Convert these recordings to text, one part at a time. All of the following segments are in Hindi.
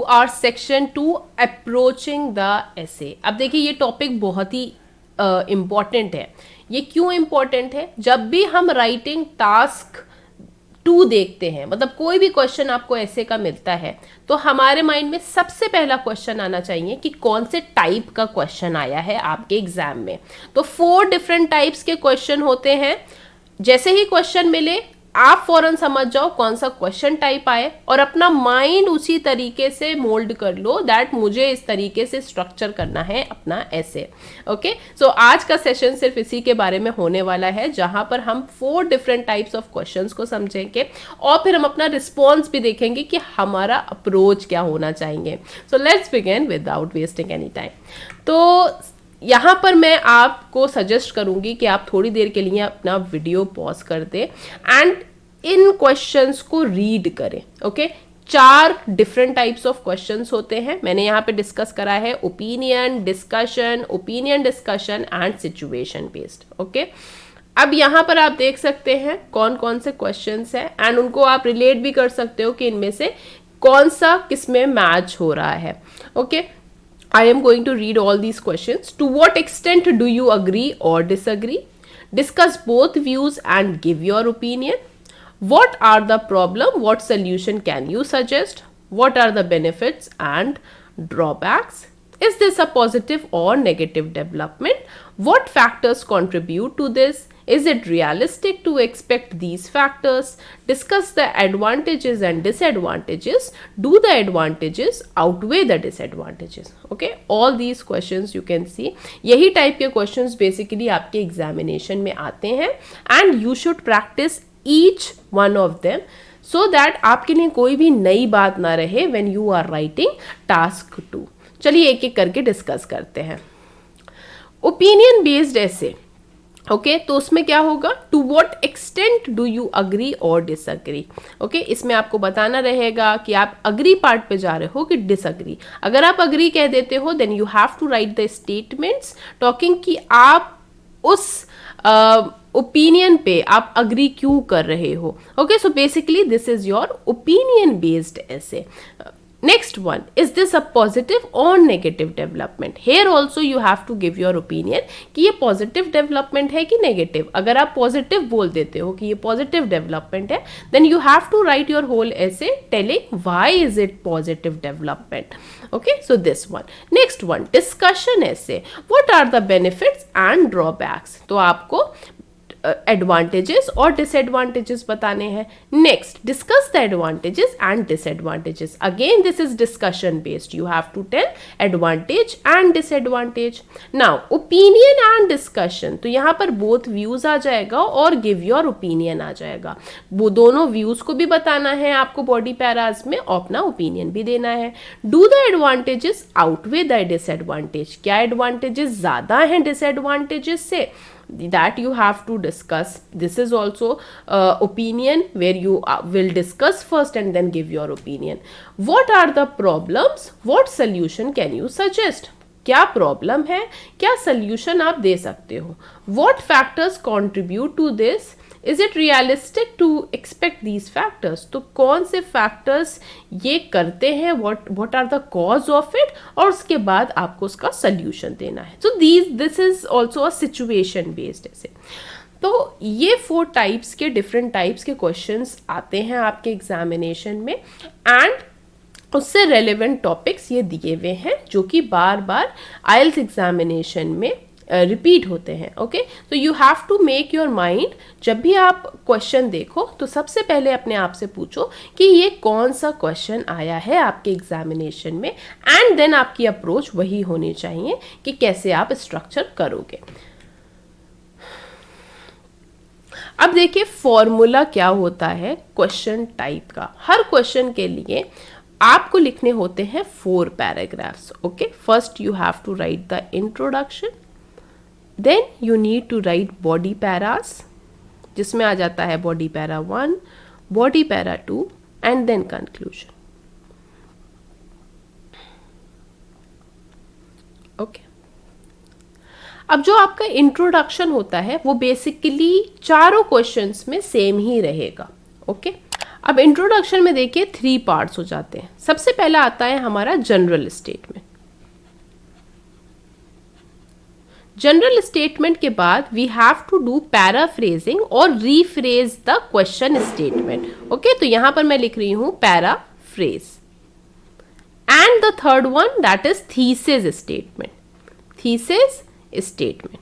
Our section 2 approaching the essay. अब देखिए ये टॉपिक बहुत ही इम्पॉर्टेंट है। ये क्यों इम्पॉर्टेंट है? जब भी हम राइटिंग टास्क 2 देखते हैं, मतलब कोई भी क्वेश्चन आपको ऐसे का मिलता है, तो हमारे माइंड में सबसे पहला क्वेश्चन आना चाहिए कि कौन से टाइप का क्वेश्चन आया है आपके एग्जाम में। तो 4 डिफरेंट टाइप्स के क्वेश्चन होते हैं। जैसे ही क्वेश्चन मिले आप फौरन समझ जाओ कौन सा क्वेश्चन टाइप आए और अपना माइंड उसी तरीके से मोल्ड कर लो दैट मुझे इस तरीके से स्ट्रक्चर करना है अपना ऐसे। ओके, सो आज का सेशन सिर्फ इसी के बारे में होने वाला है, जहां पर हम 4 डिफरेंट टाइप्स ऑफ क्वेश्चंस को समझेंगे और फिर हम अपना रिस्पॉन्स भी देखेंगे कि हमारा अप्रोच क्या होना चाहिए। So let's begin without wasting any time. तो यहाँ पर मैं आपको सजेस्ट करूंगी कि आप थोड़ी देर के लिए अपना वीडियो पॉज कर दें एंड इन क्वेश्चंस को रीड करें। Okay, 4 different types of questions होते हैं। मैंने यहाँ पे डिस्कस करा है opinion discussion and situation based. Okay, अब यहाँ पर आप देख सकते हैं कौन कौन से क्वेश्चंस हैं एंड उनको आप रिलेट भी कर सकते हो कि इनमें से कौन सा किस में मैच हो रहा है। Okay, I am going to read all these questions. To what extent do you agree or disagree? Discuss both views and give your opinion. What are the problem? What solution can you suggest? What are the benefits and drawbacks? Is this a positive or negative development? What factors contribute to this? Is it realistic to expect these factors? Discuss the advantages and disadvantages. Do the advantages outweigh the disadvantages? Okay, all these questions you can see. यही टाइप के questions basically आपके examination में आते हैं and you should practice each one of them so that आपके लिए कोई भी नई बात ना रहे when you are writing task 2. चलिए एक एक करके डिस्कस करते हैं। ओपिनियन बेस्ड ऐसे, ओके, तो उसमें क्या होगा? To what extent do you agree और डिसअग्री। ओके, इसमें आपको बताना रहेगा कि आप अग्री पार्ट पे जा रहे हो कि डिसअग्री। अगर आप अग्री कह देते हो then you have to write the statements talking कि आप उस ओपिनियन पे आप अग्री क्यों कर रहे हो। Okay, so basically this is your opinion based ऐसे। Next one, is this a positive or negative development? Here also you have to give your opinion कि ये positive development है कि negative। अगर आप positive बोल देते हो कि ये positive development है then you have to write your whole essay telling why is it positive development. Okay, so this one. Next one, discussion essay. What are the benefits and drawbacks? तो आपको एडवांटेजेस और डिसएडवांटेजेस बताने हैं। Next, discuss the advantages and disadvantages. Again this is discussion based, you have to tell advantage and disadvantage. Now opinion and discussion, तो यहाँ पर बोथ व्यूज आ जाएगा और गिव योर ओपिनियन आ जाएगा। वो दोनों व्यूज को भी बताना है आपको बॉडी पैराज में और अपना ओपिनियन भी देना है। Do the advantages outweigh the disadvantage, क्या एडवांटेजेस ज्यादा हैं डिसएडवांटेजेस से, that you have to discuss. This is also opinion where you will discuss first and then give your opinion. What are the problems? What solution can you suggest? क्या प्रॉब्लम है, क्या सल्यूशन आप दे सकते हो। What factors contribute to this? Is it realistic to expect these factors? तो कौन से फैक्टर्स ये करते हैं, what are the cause of it, और उसके बाद आपको उसका सल्यूशन देना है। So this is also a situation based ऐसे। तो ये 4 टाइप्स के डिफरेंट टाइप्स के क्वेश्चंस आते हैं आपके एग्जामिनेशन में एंड उससे रेलेवेंट टॉपिक्स ये दिए हुए हैं जो कि बार बार आइल्स एग्जामिनेशन में रिपीट होते हैं। ओके, तो you have to make your mind, जब भी आप क्वेश्चन देखो तो सबसे पहले अपने आप से पूछो कि ये कौन सा क्वेश्चन आया है आपके एग्जामिनेशन में एंड देन आपकी अप्रोच वही होनी चाहिए कि कैसे आप स्ट्रक्चर करोगे। अब देखिए फॉर्मूला क्या होता है क्वेश्चन टाइप का। हर क्वेश्चन के लिए आपको लिखने होते हैं 4 paragraphs. Okay, first you have to write the introduction, then you need to write body paras जिसमें आ जाता है body para 1, body para 2 and then conclusion. Okay, अब जो आपका इंट्रोडक्शन होता है वो बेसिकली चारों क्वेश्चंस में सेम ही रहेगा। ओके, अब इंट्रोडक्शन में देखिए 3 पार्ट्स हो जाते हैं। सबसे पहला आता है हमारा जनरल स्टेटमेंट। जनरल स्टेटमेंट के बाद we have to do paraphrasing और rephrase the question statement. Okay, तो यहां पर मैं लिख रही हूं paraphrase. And the third one that is thesis statement. Thesis statement,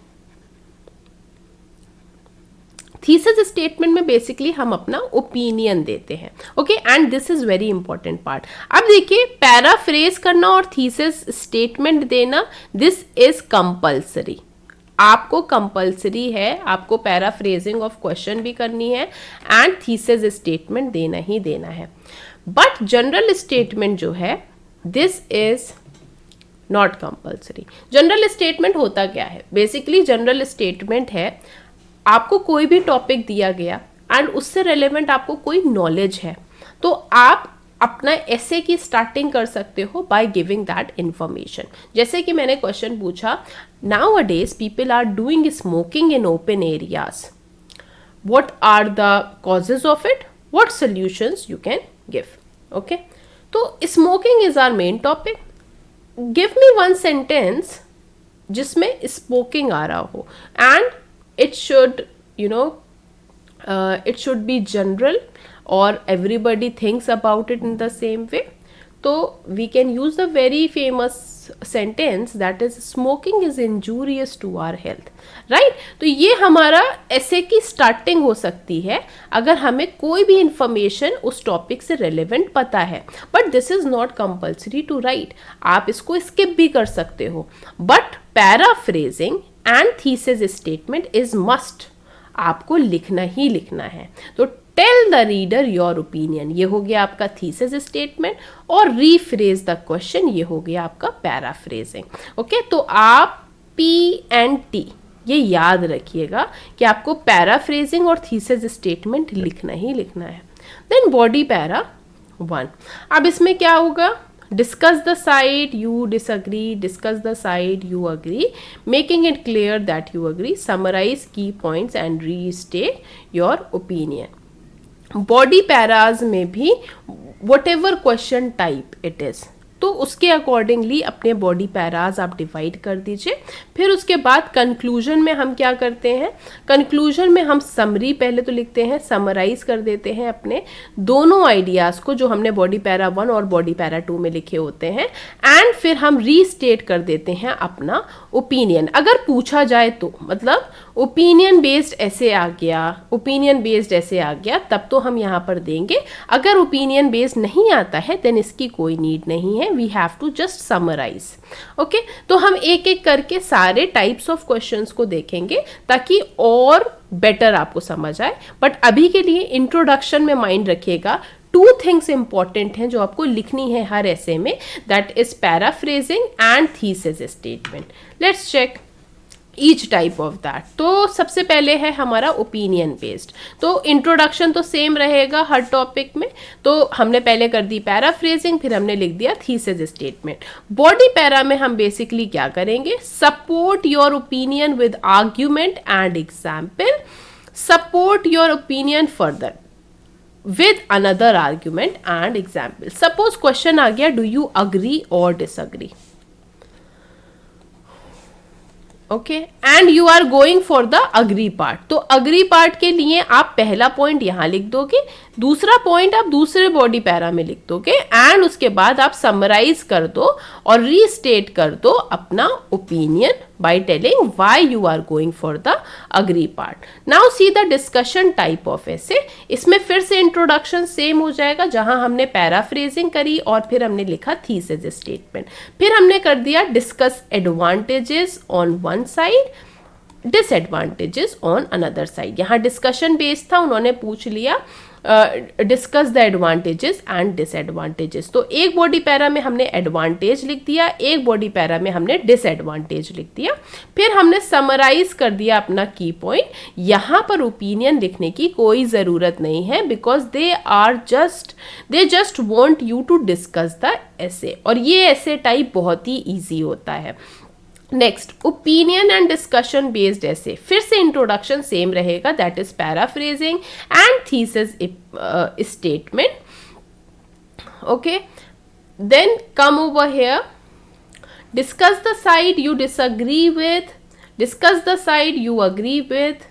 thesis statement में बेसिकली हम अपना ओपिनियन देते हैं। Okay, and this is very important part. अब देखिए, पैराफ्रेज करना और थीसिस स्टेटमेंट देना, दिस इज कंपल्सरी। आपको कंपल्सरी है, आपको पैराफ्रेजिंग ऑफ क्वेश्चन भी करनी है एंड थीसिस स्टेटमेंट देना ही देना है। बट जनरल स्टेटमेंट जो है, this is not compulsory. General statement होता क्या है? बेसिकली जनरल स्टेटमेंट है, आपको कोई भी टॉपिक दिया गया एंड उससे रिलेवेंट आपको कोई नॉलेज है, तो आप अपना ऐसे की स्टार्टिंग कर सकते हो बाय गिविंग दैट इंफॉर्मेशन। जैसे कि मैंने क्वेश्चन पूछा, nowadays people are doing smoking in open areas, what are the causes of it, what solutions you can give. Okay, तो smoking is our main topic. Give me one sentence जिसमें स्मोकिंग आ रहा हो and it should, you know, it should be general or everybody thinks about it in the same way. So we can use the very famous sentence that is smoking is injurious to our health, right? तो ये हमारा ऐसे की स्टार्टिंग हो सकती है अगर हमें कोई भी इंफॉर्मेशन उस टॉपिक से रेलेवेंट पता है। But this is not compulsory to write, आप इसको स्किप भी कर सकते हो। But paraphrasing and thesis statement is must, आपको लिखना ही लिखना है। तो tell the reader your opinion, ये हो गया आपका थीसिस स्टेटमेंट, और रीफ्रेज द क्वेश्चन, ये हो गया आपका पैराफ्रेजिंग। ओके, तो आप P&T ये याद रखिएगा कि आपको पैराफ्रेजिंग और थीसिस स्टेटमेंट लिखना ही लिखना है। देन बॉडी पैरा 1, अब इसमें क्या होगा? Discuss the side you disagree, discuss the side you agree, making it clear that you agree, summarize key points and restate your opinion. Body paras में भी whatever question type it is, तो उसके अकॉर्डिंगली अपने बॉडी पैराज आप डिवाइड कर दीजिए। फिर उसके बाद कंक्लूजन में हम क्या करते हैं? कंक्लूजन में हम समरी पहले तो लिखते हैं, समराइज कर देते हैं अपने दोनों आइडियाज़ को जो हमने बॉडी पैरा 1 और बॉडी पैरा 2 में लिखे होते हैं, एंड फिर हम रीस्टेट कर देते हैं अपना ओपिनियन। अगर पूछा जाए तो, मतलब ओपिनियन बेस्ड ऐसे आ गया, ओपिनियन बेस्ड ऐसे आ गया, तब तो हम यहाँ पर देंगे। अगर ओपिनियन बेस्ड नहीं आता है देन इसकी कोई नीड नहीं है, we have to just summarise. Okay, तो हम एक एक करके सारे टाइप्स ऑफ क्वेश्चंस को देखेंगे ताकि और बेटर आपको समझ आए। बट अभी के लिए इंट्रोडक्शन में माइंड रखिएगा, 2 थिंग्स इंपॉर्टेंट हैं जो आपको लिखनी है हर ऐसे में, that is paraphrasing and thesis statement. Let's check each type of that. तो सबसे पहले है हमारा ओपिनियन बेस्ड। तो इंट्रोडक्शन तो सेम रहेगा हर टॉपिक में, तो हमने पहले कर दी पैराफ्रेजिंग, फिर हमने लिख दिया थीसिस स्टेटमेंट। बॉडी पैरा में हम बेसिकली क्या करेंगे? Support your opinion with argument and example, support your opinion further with another argument and example. Suppose question आ गया, do you agree or disagree? Okay, and you are going for the agree part. तो अग्री पार्ट के लिए आप पहला पॉइंट यहाँ लिख दोगे, दूसरा पॉइंट आप दूसरे बॉडी पैरा में लिख दोगे, एंड उसके बाद आप समराइज कर दो और रीस्टेट कर दो अपना opinion by telling why you are going for the agree part. Now see the discussion type of essay. इसमें फिर से इंट्रोडक्शन सेम हो जाएगा, जहां हमने पैराफ्रेजिंग करी और फिर हमने लिखा थीसिस स्टेटमेंट। फिर हमने कर दिया discuss advantages on one side, disadvantages on another side. यहाँ डिस्कशन बेस्ड था, उन्होंने पूछ लिया discuss the advantages and disadvantages. तो एक बॉडी पैरा में हमने एडवांटेज लिख दिया, एक बॉडी पैरा में हमने डिसएडवांटेज लिख दिया। फिर हमने समराइज कर दिया अपना की पॉइंट। यहाँ पर ओपिनियन लिखने की कोई ज़रूरत नहीं है, because they just want you to discuss the essay, और ये ऐसे टाइप बहुत ही ईजी होता है। Next, opinion and discussion based essay, फिर से इंट्रोडक्शन सेम रहेगा, that is paraphrasing and thesis statement. Okay, then come over here, discuss the side you disagree with, discuss the side you agree with,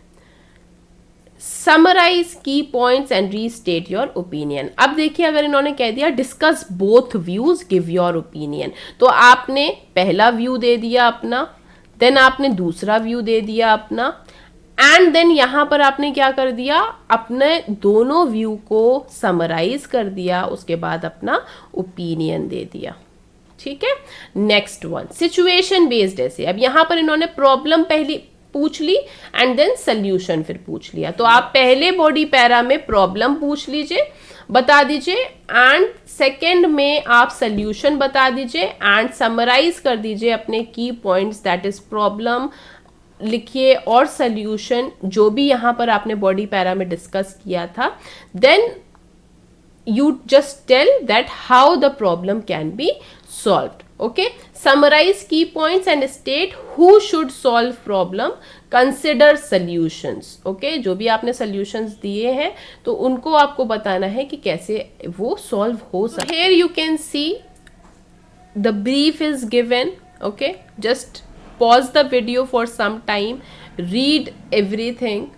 summarize key points and restate your opinion. अब देखिए, अगर इन्होंने कह दिया discuss both views, give your opinion, तो आपने पहला व्यू दे दिया अपना, देन आपने दूसरा व्यू दे दिया अपना, एंड देन यहां पर आपने क्या कर दिया, अपने दोनों व्यू को समराइज कर दिया, उसके बाद अपना ओपिनियन दे दिया. ठीक है. नेक्स्ट वन, सिचुएशन बेस्ड ऐसे. अब यहां पर इन्होंने प्रॉब्लम पहली पूछ ली एंड देन सोल्यूशन फिर पूछ लिया, तो आप पहले बॉडी पैरा में प्रॉब्लम पूछ लीजिए, बता दीजिए, एंड सेकंड में आप सोल्यूशन बता दीजिए एंड समराइज कर दीजिए अपने की पॉइंट्स, दैट इज प्रॉब्लम लिखिए और सोल्यूशन, जो भी यहां पर आपने बॉडी पैरा में डिस्कस किया था. Then you just tell that how the problem can be solved. Okay, summarize key points and state who should solve problem, consider solutions. Okay, जो भी आपने solutions दिए हैं तो उनको आपको बताना है कि कैसे वो solve हो सकते. Here you can see the brief is given. Okay, just pause the video for some time, read everything.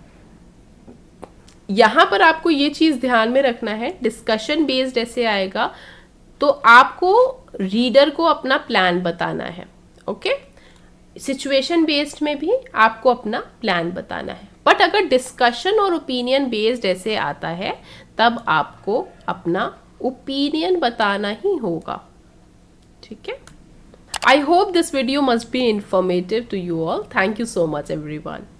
यहां पर आपको ये चीज ध्यान में रखना है, डिस्कशन बेस्ड ऐसे आएगा तो आपको रीडर को अपना प्लान बताना है. ओके, सिचुएशन बेस्ड में भी आपको अपना प्लान बताना है, बट अगर डिस्कशन और ओपिनियन बेस्ड ऐसे आता है तब आपको अपना ओपिनियन बताना ही होगा. ठीक है. I hope this video must be informative to you all. Thank you so much everyone.